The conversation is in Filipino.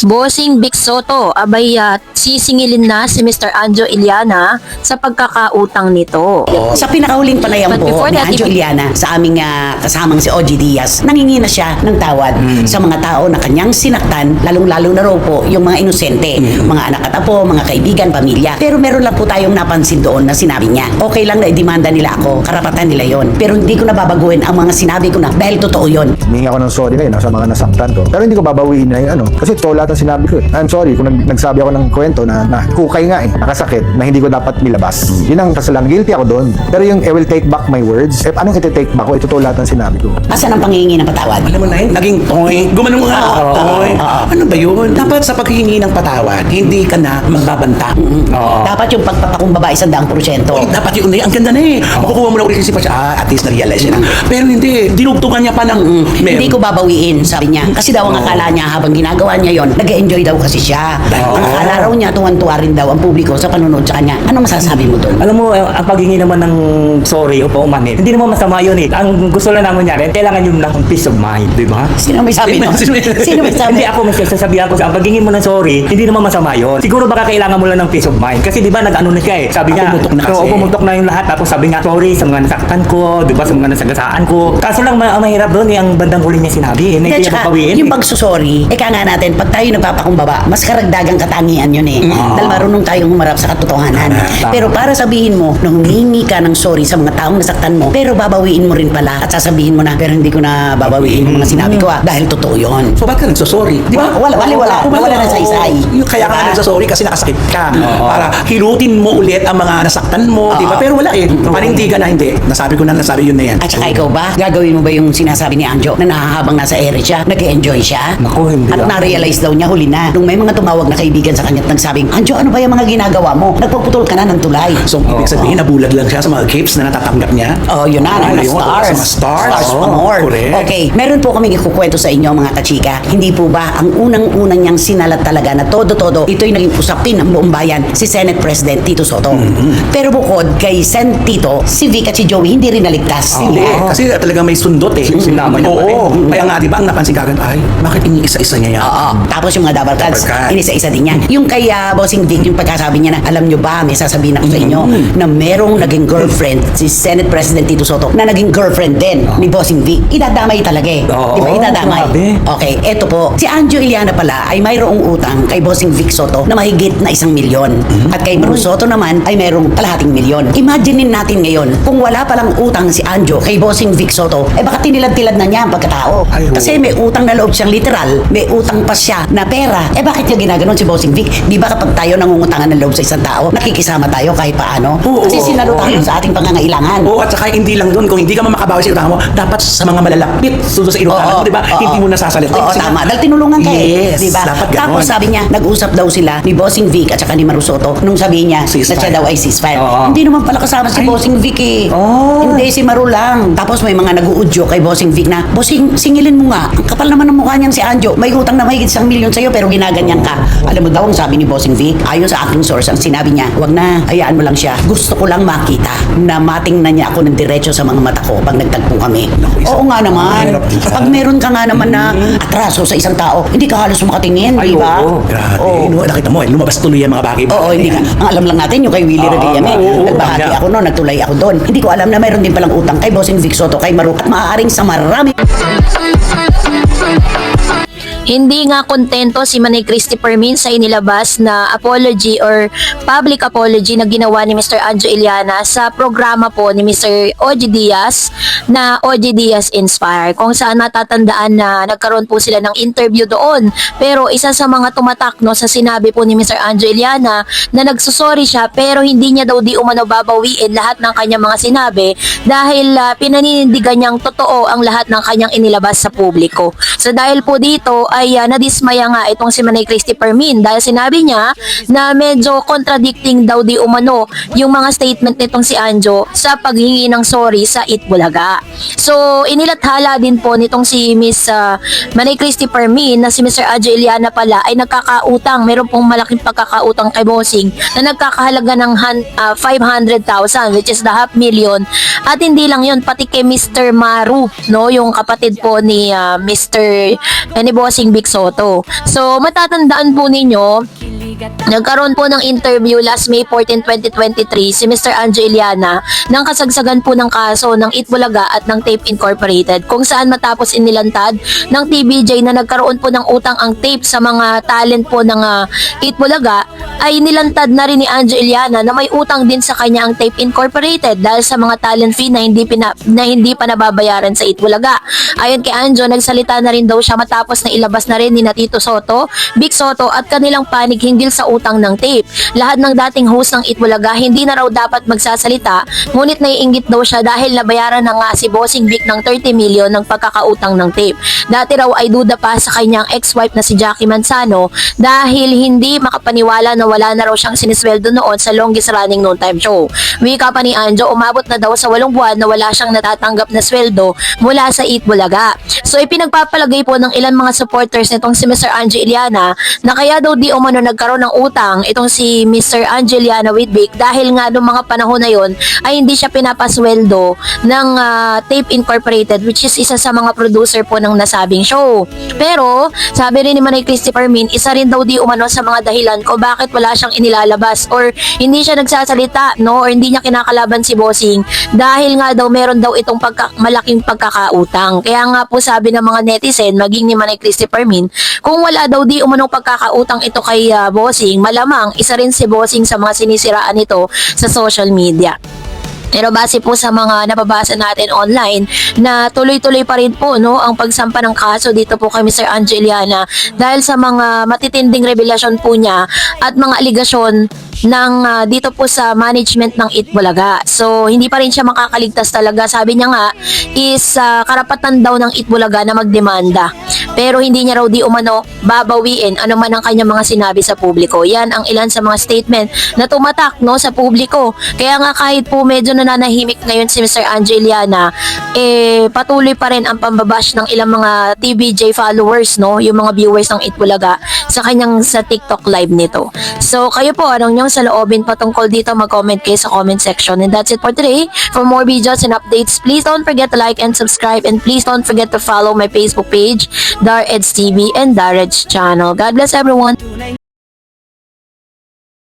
Bossing Vic Soto, abay sisingilin na si Mr. Anjo Iliana sa pagkakautang nito. Sa pinakahuling panayam But po before ni that, Anjo Iliana sa aming kasamang si OG Diaz, nangingi na siya ng tawad sa mga tao na kanyang sinaktan, lalong-lalo na raw po yung mga inosente, mga anak at apo, mga kaibigan, pamilya. Pero meron lang po tayong napansin doon na sinabi niya, okay lang na idemanda nila ako, karapatan nila yon. Pero hindi ko na babaguhin ang mga sinabi ko na dahil totoo yon. Humingi ako ng sorry ngayon sa mga nasaktan ko. Pero hindi ko babawiin na yung ano. Kasi totoo lahat ang sinabi ko eh. I'm sorry kung nagsabi ako ng kwento na hukay nga eh. Nakasakit na hindi ko dapat nilabas. Yun ang kasalanan. Guilty ako doon. Pero yung I will take back my words, anong iti-take back ko? Totoo lahat ang sinabi ko. Asan ang panghihingi ng patawad? Alam mo na yun, naging toy. Gumanong nga. Toy. Ano ba yun? Dapat sa paghihingi ng patawad, hindi ka na magbabanta. Dapat yung pagpapakumbaba 100%. Dapat yun eh. Ang ganda na eh. Makukuha mo na ulit kasi pa siya. At least na-realize niya na. Pero hindi. Dinugtungan niya pa ng... Hindi ko babawiin, sabi niya. Kasi daw ang akala niya habang ginagawa niya yon, nag-enjoy daw kasi siya. Ang akala raw niya, tuwan-tuwa rin daw ang publiko sa panonood sa kanya. Ano masasabi mo doon? Alam mo, ang paghingi naman ng sorry o paumanhin, hindi naman masama yun eh. Ang gusto lang naman niya rin, kailangan yung lang peace of mind, di ba? Sino may sabi nun? Sino may sabi? Hindi ako may sasabihan ko sa ang paghingi mo ng sorry, hindi naman masama yun. Siguro baka kailangan mo lang ng peace of mind. Kasi di ba nag-ano na siya eh. Sabi niya, Pumutok na kasi. pumutok na yung lahat. Tapos sabi nga, sorry sa mga nasaktan ko, di ba, sa mga nasagasaan ko. Kaso lang ang mahirap doon eh, ang bandang huli niya sinabi. Eh, hindi Tsaka, papawiin. yung pagsusorry, ika nga natin, pag tayo nagpapakumbaba, mas karagdagang katangian yun eh. Dahil marunong tayong humarap sa katotohanan. Pero para sabihin mo, nung humingi ka ng sorry sa mga taong nasaktan mo, pero babawiin mo rin pala at sasabihin mo na, pero hindi ko na babawiin yung mga sinabi ko dahil totoo yun. So, ba't ka nagsasorry? Di ba? Wala na saysay. Kaya ka na nagsasorry kasi nakasakit ka. Para hilutin mo ulit ang mga nasaktan mo. Di ba? Pero wala eh. Panindigan na hindi. Nasabi ko na, nasabi yun na yan. At saka ikaw ba, gagawin mo ba yung sinasabi ni Anjo na nahahabang nasa ere siya, nag-enjoy siya? Naku, hindi At ako. na-realize daw niya huli na. Nung may mga tumawag na kaibigan sa kanya at nagsabing, Anjo, ano ba yung mga ginagawa mo? Nagpuputol ka na ng tulay. So, ibig sabihin, nabulag lang siya sa mga gifts na natatanggap niya. Oh, yun na, Ayun, mga stars. sa mga stars. Stars pa Oo, more. correct. Okay, meron po kaming ikukwento sa inyo mga kachika. Hindi po ba ang unang-unang niyang sinalat talaga na todo-todo, ito'y naging usapin ng buong bayan, si Senate President Tito Soto. Pero bukod kay Sen Tito, si Vic at si Joey hindi rin naligtas. Hindi, kasi talagang may sundot eh. Sinama niya pa Oo. Kaya nga, di ba, ang napansin kagad, ay, bakit iniisa-isa niya yan? Oo. Tapos yung mga double cards, Double card. inisa-isa din yan. Yung kay Bossing Vic, yung pagkasabi niya na, alam nyo ba, may sasabihin ako sa inyo, na merong naging girlfriend, si Senate President Tito Soto, na naging girlfriend din ni Bossing Vic. Idadamay talaga eh. Oo, Di ba? Idadamay. grabe. Okay, eto po. Si Anjo Iliana pala ay mayroong utang kay Bossing Vic Soto na mahigit na 1,000,000. At kay Maru Soto naman ay mayroong kalahating milyon. Imaginein natin ngayon, kung wala palang utang si Anjo kay Bossing Vic Soto, eh baka tinilad-tilad na niya ang pagkatao. Ay, oo. Kasi may utang na loob siyang literal, may utang pa siya na pera. Eh bakit niya ginaganon si Bossing Vic? Di ba kapag tayo nangungutangan ng loob sa isang tao, nakikisama tayo kahit paano? Oo, Kasi oo, sinalo oo. tayo sa ating pangangailangan. Oo, at saka hindi lang doon. Kung hindi ka makabawi sa inutangan mo, dapat sa mga malalapit sundo sa inutangan mo, di ba? Hindi mo nasasalit. Oo, Kasi tama. Dahil tinulungan ka Yes, eh. Di ba? dapat ganon. Tapos sabi niya, nag-usap daw sila ni Bossing Vic at saka ni Maru Soto nung sabi niya na Ceasefire. siya daw ay ceasefire. Oo. Hindi naman pala kasama si Ay. Bossing Vic eh. Oh. Hindi, si Maru lang. Tapos may mga nag-uudyo kay Bossing Vic na, Bossing, singilin mo nga. Ang kapal naman ng mukha niyan si Anjo. May utang na mahigit 1,000,000 sa'yo pero ginaganyan ka. Alam mo daw ang sabi ni Bossing Vic? Ayon sa aking source, ang sinabi niya, wag na, hayaan mo lang siya. Gusto ko lang makita na matingnan niya ako ng diretso sa mga mata ko pag nagtagpo kami. Oo nga naman. Mahirap din. Pag meron ka nga naman na atraso sa isang tao, hindi ka halos makatingin, Ay, di ba? oo. Grabe. Oo. No, nakita mo, lumabas tuloy ang mga bagay. Oo, hindi ka. Ang alam lang natin, yung kay Willie Revillame, oo, nagbahagi tama. ako noon, nagtulay ako doon. Hindi ko alam na mayroon din palang utang kay Bossing Vic Soto, kay Maru, at maaaring sa marami. Hindi nga kontento si Manay Christopher Min sa inilabas na apology or public apology na ginawa ni Mr. Anjo Iliana sa programa po ni Mr. OG Diaz na OG Diaz Inspire, kung saan matatandaan na nagkaroon po sila ng interview doon. Pero isa sa mga tumatak no, sa sinabi po ni Mr. Anjo Iliana na nagsusorry siya pero hindi niya daw di umano babawiin lahat ng kanyang mga sinabi dahil pinaninindigan niyang totoo ang lahat ng kanyang inilabas sa publiko. So dahil po dito ay nadismaya nga itong si Manay Christopher Min dahil sinabi niya na medyo contradicting daw di umano yung mga statement nitong si Anjo sa paghingi ng sorry sa Itbulaga. So inilathala din po nitong si Miss Manay Christopher Min na si Mr. Anjo Iliana pala ay nagkakautang, meron pong malaking pagkakautang kay Bossing na nagkakahalaga ng 500,000 which is the 500,000. At hindi lang yun, pati kay Mr. Maru, no, yung kapatid po ni Mr. ni Bossing Vic Soto. So matatandaan po ninyo, nagkaroon po ng interview last May 14, 2023 si Mr. Anjo Iliana ng kasagsagan po ng kaso ng Itbulaga at ng Tape Incorporated, kung saan matapos inilantad ng TVJ na nagkaroon po ng utang ang Tape sa mga talent po ng Itbulaga, ay nilantad na rin ni Anjo Iliana na may utang din sa kanya ang Tape Incorporated dahil sa mga talent fee na hindi pa nababayaran sa Itbulaga. Ayon kay Anjo, nagsalita na rin daw siya matapos na ilabas na rin ni Tito Soto, Vic Soto at kanilang panig hinggil sa utang ng Tape. Lahat ng dating host ng Itbulaga hindi na raw dapat magsasalita, ngunit naiinggit daw siya dahil nabayaran na nga si Bossing Vic ng 30 million ng pagkakautang ng Tape. Dati raw ay duda pa sa kanyang ex-wife na si Jackie Manzano dahil hindi makapaniwala na wala na raw siyang sinisweldo noon sa longest running noon time show. Wika pa ni Anjo, umabot na daw sa 8 buwan na wala siyang natatanggap na sweldo mula sa Itbulaga. So ipinagpapalagay po ng ilan mga supporters nitong si Mr. Anjo Iliana na kaya daw di umano nagkaroon ng utang itong si Mr. Anjo Iliana with Vic dahil nga noong mga panahon na yon ay hindi siya pinapasweldo ng Tape Incorporated, which is isa sa mga producer po ng nasabing show. Pero sabi rin ni Manay Christy Fermin, isa rin daw di umano sa mga dahilan ko bakit wala siyang inilalabas or hindi siya nagsasalita, no, or hindi niya kinakalaban si Bossing dahil nga daw meron daw itong malaking pagkakautang. Kaya nga po sabi ng mga netizen, maging ni Manay Christy Fermin, kung wala daw di umanong pagkakautang ito kay Bossing, malamang isa rin si Bossing sa mga sinisiraan nito sa social media. Pero base po sa mga nababasa natin online na tuloy-tuloy pa rin po, no, ang pagsampa ng kaso dito po kay Mr. Anjo Iliana dahil sa mga matitinding revelasyon po niya at mga aligasyon ng dito po sa management ng Itbulaga. So hindi pa rin siya makakaligtas talaga. Sabi niya nga is karapatan daw ng Itbulaga na magdemanda. Pero hindi niya raw di umano babawiin ano man ang kanyang mga sinabi sa publiko. Yan ang ilan sa mga statement na tumatak, no, sa publiko. Kaya nga kahit po medyo nananahimik ngayon si Mr. Anjo Iliana, patuloy pa rin ang pambabash ng ilang mga TVJ followers, no, yung mga viewers ng Itbulaga sa kanyang sa TikTok live nito. So kayo po, anong nyong saloobin patungkol dito, mag-comment kayo sa comment section. And that's it for today. For more videos and updates, please don't forget to like and subscribe, and please don't forget to follow my Facebook page, Dar Eds TV and Dar Eds channel. God bless everyone.